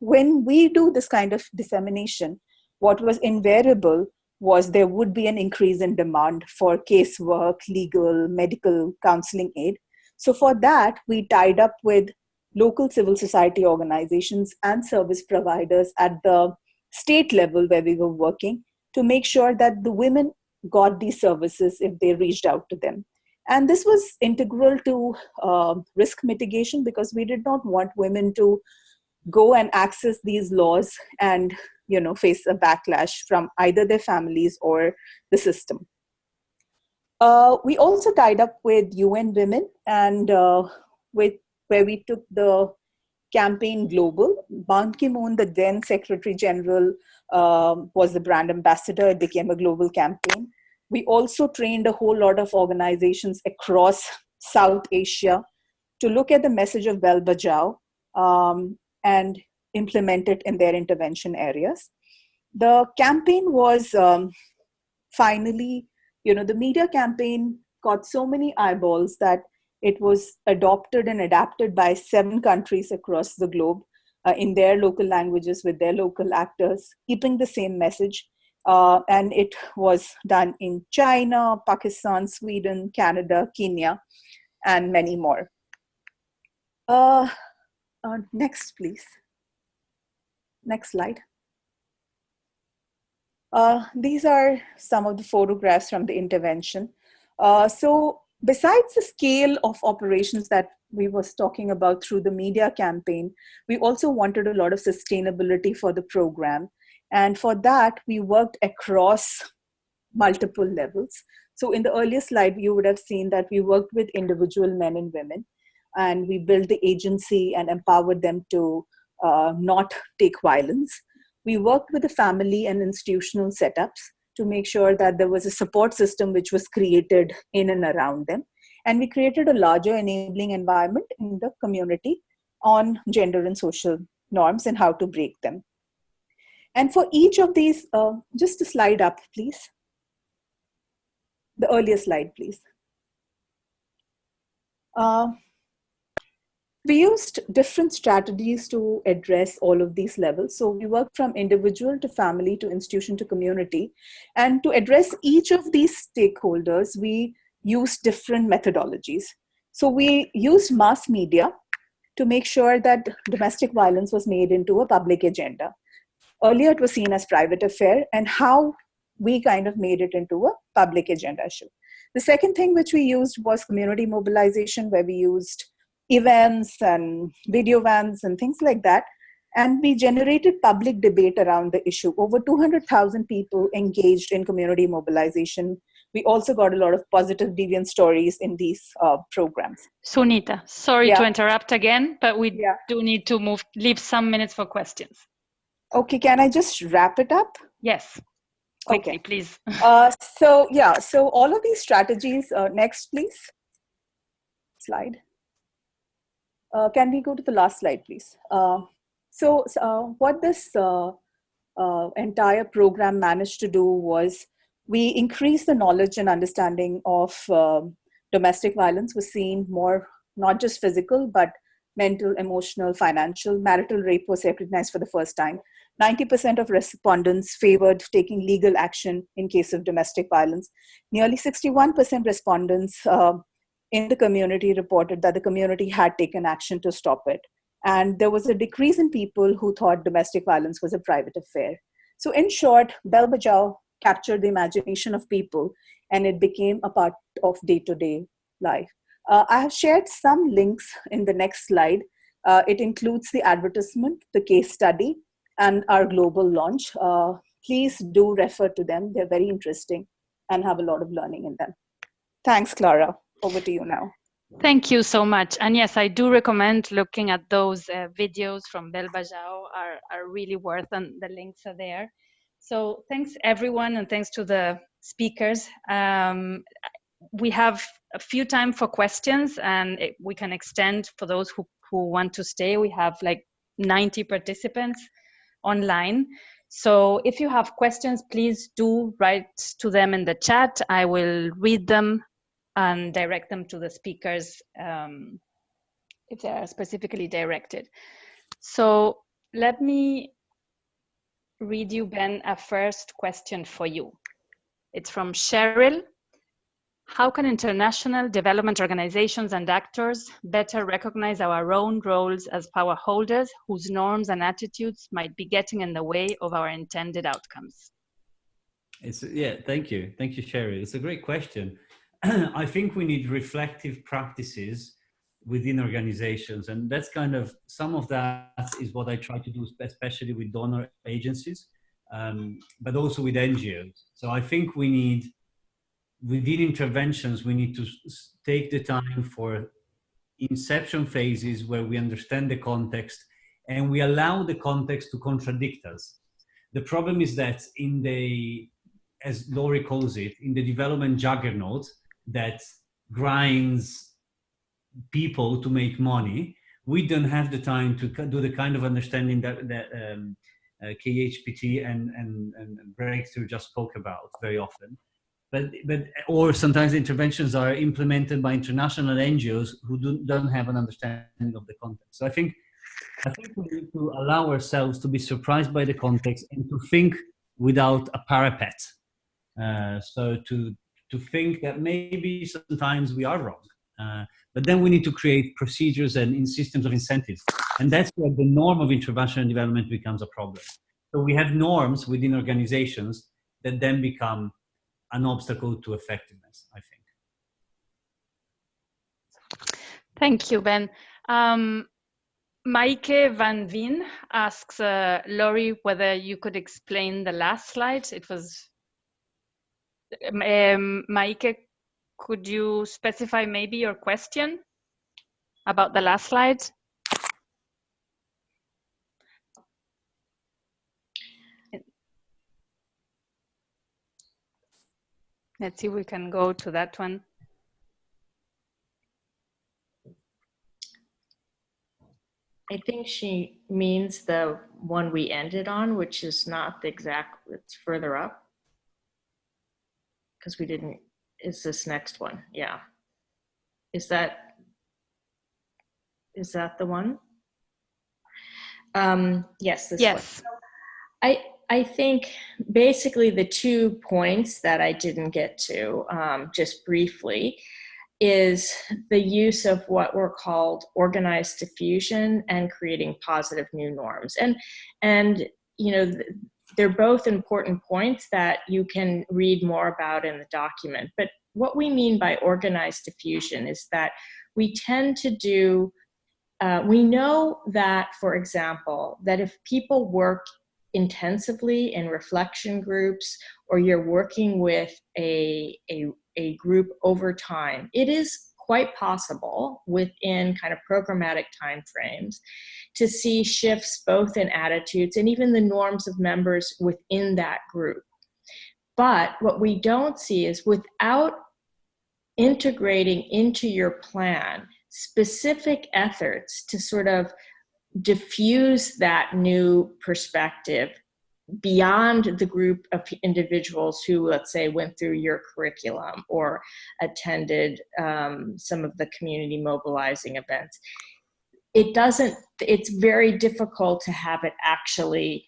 when we do this kind of dissemination, what was invariable was there would be an increase in demand for casework, legal, medical, counseling aid. So for that, we tied up with local civil society organizations and service providers at the state level where we were working to make sure that the women got these services if they reached out to them. And this was integral to risk mitigation, because we did not want women to go and access these laws and face a backlash from either their families or the system. We also tied up with UN Women and where we took the campaign global. Ban Ki-moon, the then Secretary General, was the brand ambassador. It became a global campaign. We also trained a whole lot of organizations across South Asia to look at the message of Bell Bajao and implement it in their intervention areas. The campaign was finally, the media campaign got so many eyeballs that it was adopted and adapted by 7 countries across the globe in their local languages with their local actors, keeping the same message. And it was done in China, Pakistan, Sweden, Canada, Kenya, and many more. Next, please. Next slide. These are some of the photographs from the intervention. So besides the scale of operations that we was talking about through the media campaign, we also wanted a lot of sustainability for the program. And for that, we worked across multiple levels. So in the earlier slide, you would have seen that we worked with individual men and women, and we built the agency and empowered them to not take violence. We worked with the family and institutional setups to make sure that there was a support system which was created in and around them. And we created a larger enabling environment in the community on gender and social norms and how to break them. And for each of these, just a slide up, please. The earlier slide, please. We used different strategies to address all of these levels. So we worked from individual to family to institution to community. And to address each of these stakeholders, we used different methodologies. So we used mass media to make sure that domestic violence was made into a public agenda. Earlier, it was seen as private affair, and how we kind of made it into a public agenda issue. The second thing which we used was community mobilization, where we used events and video vans and things like that. And we generated public debate around the issue. Over 200,000 people engaged in community mobilization. We also got a lot of positive deviant stories in these programs. Sunita, sorry to interrupt again, but we do need to leave some minutes for questions. Okay, can I just wrap it up? Yes, quickly, okay. Please. So all of these strategies, next please. Slide. Can we go to the last slide, please? So what this entire program managed to do was we increased the knowledge and understanding of domestic violence. Was seen more, not just physical, but mental, emotional, financial. Marital rape was recognized for the first time. 90% of respondents favored taking legal action in case of domestic violence. Nearly 61% respondents in the community reported that the community had taken action to stop it. And there was a decrease in people who thought domestic violence was a private affair. So in short, Bell Bajao captured the imagination of people, and it became a part of day-to-day life. I have shared some links in the next slide. It includes the advertisement, the case study, and our global launch. Please do refer to them. They're very interesting and have a lot of learning in them. Thanks, Clara. Over to you now. Thank you so much. And yes, I do recommend looking at those videos from Bell Bajao are really worth, and the links are there. So thanks everyone, and thanks to the speakers. We have a few time for questions, and we can extend for those who want to stay. We have like 90 participants. online. So if you have questions, please do write to them in the chat. I will read them and direct them to the speakers if they are specifically directed. So let me read you, Ben, a first question for you. It's from Cheryl. How can international development organizations and actors better recognize our own roles as power holders whose norms and attitudes might be getting in the way of our intended outcomes? Yeah, thank you. Thank you, Sherry. It's a great question. I think we need reflective practices within organizations, and that's kind of, some of that is what I try to do, especially with donor agencies, but also with NGOs. So I think we need, within interventions, we need to take the time for inception phases where we understand the context and we allow the context to contradict us. The problem is that in the, as Laurie calls it, in the development juggernaut that grinds people to make money, we don't have the time to do the kind of understanding that KHPT and Breakthrough just spoke about very often. But or sometimes interventions are implemented by international NGOs who don't have an understanding of the context. So I think we need to allow ourselves to be surprised by the context and to think without a parapet. So to think that maybe sometimes we are wrong, but then we need to create procedures and systems of incentives, and that's where the norm of intervention and development becomes a problem. So we have norms within organizations that then become an obstacle to effectiveness, I think. Thank you, Ben. Maike Van Veen asks Laurie whether you could explain the last slide. It was, Maike, could you specify maybe your question about the last slide? Let's see if we can go to that one. I think she means the one we ended on, which is not the exact, it's further up. Because we didn't, is this next one? Yeah. Is that the one? Yes, this yes. one. I think basically the 2 points that I didn't get to, just briefly, is the use of what were called organized diffusion and creating positive new norms. And you know, they're both important points that you can read more about in the document. But what we mean by organized diffusion is that we tend to do, we know that, for example, that if people work intensively in reflection groups, or you're working with a group over time, it is quite possible within kind of programmatic timeframes to see shifts both in attitudes and even the norms of members within that group. But what we don't see is, without integrating into your plan specific efforts to sort of diffuse that new perspective beyond the group of individuals who, let's say, went through your curriculum or attended some of the community mobilizing events, it's very difficult to have it actually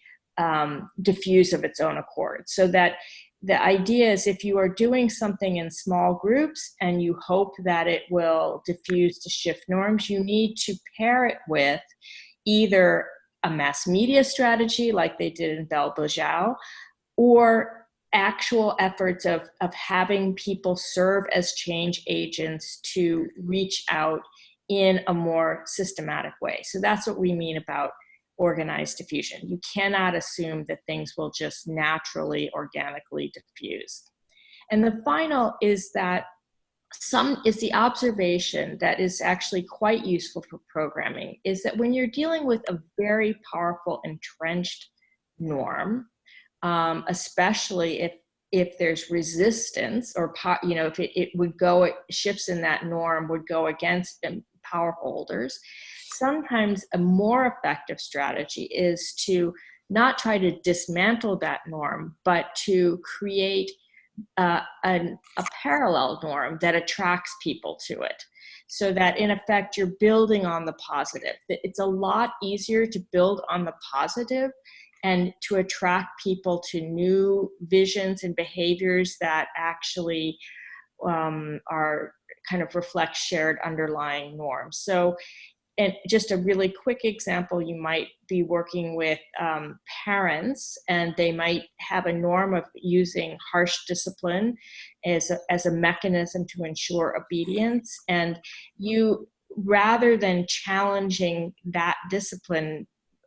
diffuse of its own accord. So that the idea is, if you are doing something in small groups and you hope that it will diffuse to shift norms, you need to pair it with either a mass media strategy like they did in Belle Bojao, or actual efforts of having people serve as change agents to reach out in a more systematic way. So that's what we mean about organized diffusion. You cannot assume that things will just naturally, organically diffuse. And the final is that the observation that is actually quite useful for programming is that when you're dealing with a very powerful entrenched norm, especially if there's resistance, or if it would go, shifts in that norm would go against power holders, sometimes a more effective strategy is to not try to dismantle that norm, but to create a parallel norm that attracts people to it. So that in effect, you're building on the positive. It's a lot easier to build on the positive and to attract people to new visions and behaviors that actually are kind of reflect shared underlying norms. So, and just a really quick example, you might be working with parents, and they might have a norm of using harsh discipline as a mechanism to ensure obedience. And you, rather than challenging that discipline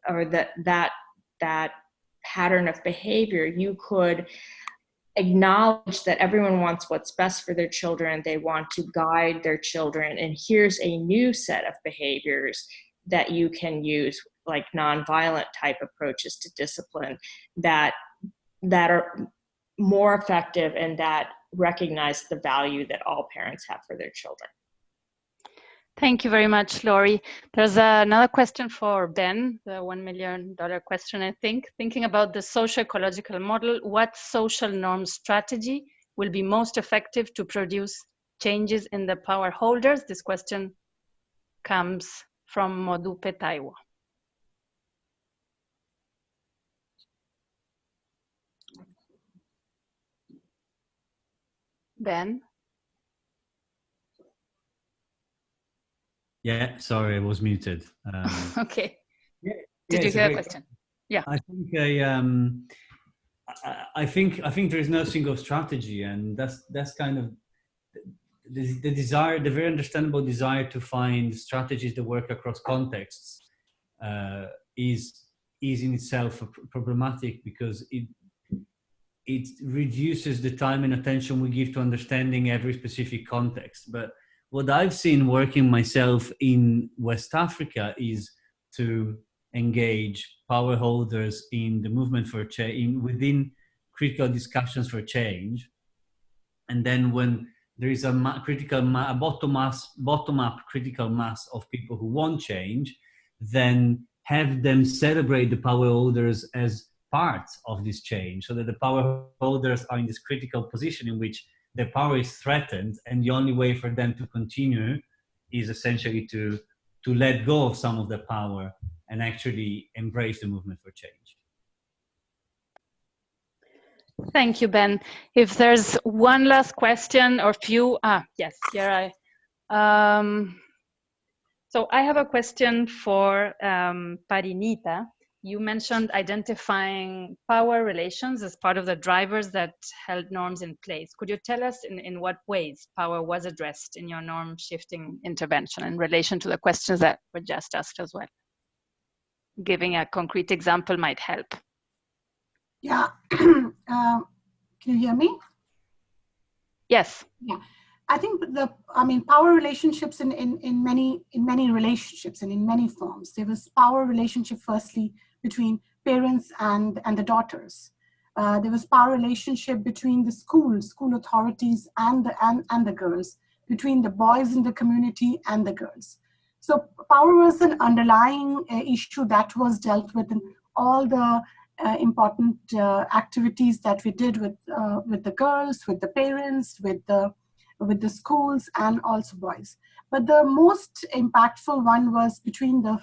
or that pattern of behavior, you could acknowledge that everyone wants what's best for their children. They want to guide their children. And here's a new set of behaviors that you can use, like nonviolent type approaches to discipline that are more effective and that recognize the value that all parents have for their children. Thank you very much, Laurie. There's another question for Ben, the $1 million question, I think. Thinking about the socio-ecological model, what social norm strategy will be most effective to produce changes in the power holders? This question comes from Modupe Taiwo. Ben? Yeah, sorry, I was muted. Okay. Yeah, Did you hear a question? Yeah. I think there is no single strategy, and that's kind of the desire, the very understandable desire to find strategies that work across contexts is in itself problematic, because it reduces the time and attention we give to understanding every specific context. But what I've seen working myself in West Africa is to engage power holders in the movement for change, within critical discussions for change. And then when there is a bottom-up critical mass of people who want change, then have them celebrate the power holders as parts of this change, so that the power holders are in this critical position in which their power is threatened, and the only way for them to continue is essentially to let go of some of the power and actually embrace the movement for change. Thank you, Ben. If there's one last question or few, yes, here so I have a question for Parinita. You mentioned identifying power relations as part of the drivers that held norms in place. Could you tell us in what ways power was addressed in your norm shifting intervention in relation to the questions that were just asked as well? Giving a concrete example might help. Yeah. Can you hear me? Yes. Yeah. I think power relationships in many relationships and in many forms. There was power relationship firstly between parents and the daughters. There was power relationship between the school authorities and the girls, between the boys in the community and the girls. So power was an underlying issue that was dealt with in all the important activities that we did with the girls, with the parents, with the schools, and also boys. But the most impactful one was between the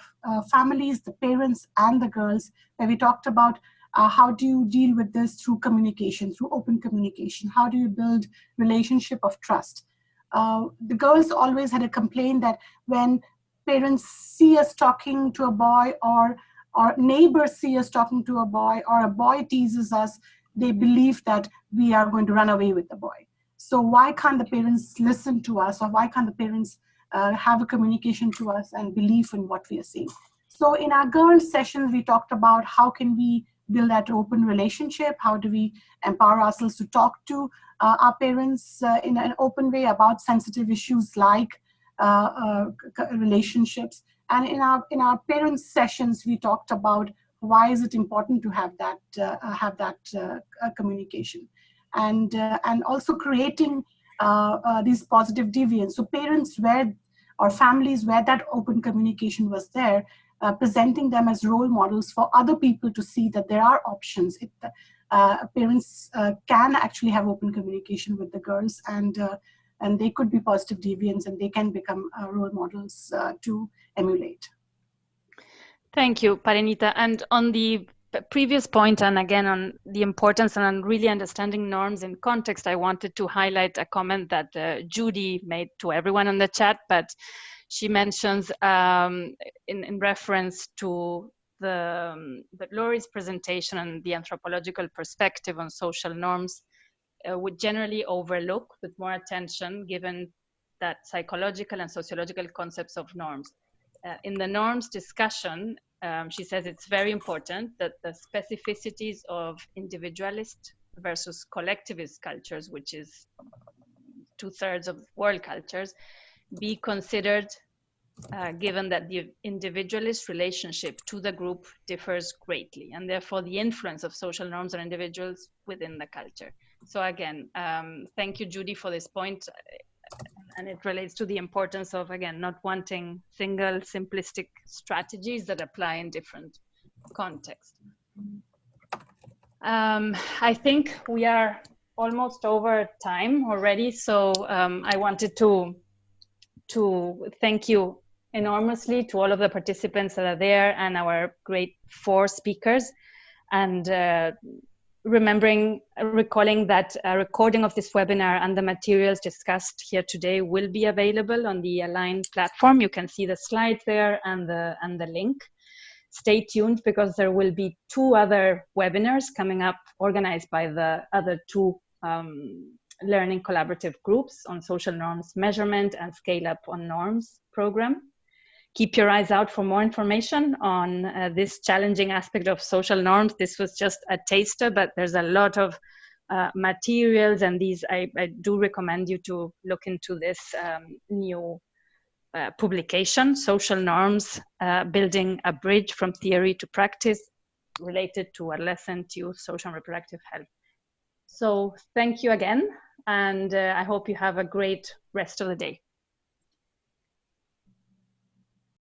families, the parents, and the girls, where we talked about how do you deal with this through communication, through open communication? How do you build relationship of trust? The girls always had a complaint that when parents see us talking to a boy, or neighbors see us talking to a boy, or a boy teases us, they believe that we are going to run away with the boy. So why can't the parents listen to us, or why can't the parents have a communication to us and believe in what we are saying? So in our girls sessions, we talked about how can we build that open relationship? How do we empower ourselves to talk to our parents in an open way about sensitive issues like relationships? And in our parents sessions, we talked about why is it important to have that communication, and also creating these positive deviants. So parents where, or families where that open communication was there, presenting them as role models for other people to see that there are options. Parents can actually have open communication with the girls, and they could be positive deviants, and they can become role models to emulate. Thank you, Parinita. And on the previous point, and again on the importance and on really understanding norms in context, I wanted to highlight a comment that Judy made to everyone on the chat, but she mentions in reference to Lori's presentation and the anthropological perspective on social norms would generally overlook with more attention, given that psychological and sociological concepts of norms. In the norms discussion, she says it's very important that the specificities of individualist versus collectivist cultures, which is 2/3 of world cultures, be considered given that the individualist relationship to the group differs greatly, and therefore the influence of social norms on individuals within the culture. So again, thank you, Judy, for this point. And it relates to the importance of, again, not wanting single simplistic strategies that apply in different contexts. I think we are almost over time already, so I wanted to thank you enormously to all of the participants that are there and our great 4 speakers, and recalling that a recording of this webinar and the materials discussed here today will be available on the Align platform. You can see the slides there and the link. Stay tuned, because there will be 2 other webinars coming up organized by the other 2 learning collaborative groups on social norms measurement and Scale Up on Norms program. Keep your eyes out for more information on this challenging aspect of social norms. This was just a taster, but there's a lot of materials, and these I do recommend you to look into this new publication, Social Norms, Building a Bridge from Theory to Practice, related to adolescent youth social and reproductive health. So thank you again, and I hope you have a great rest of the day.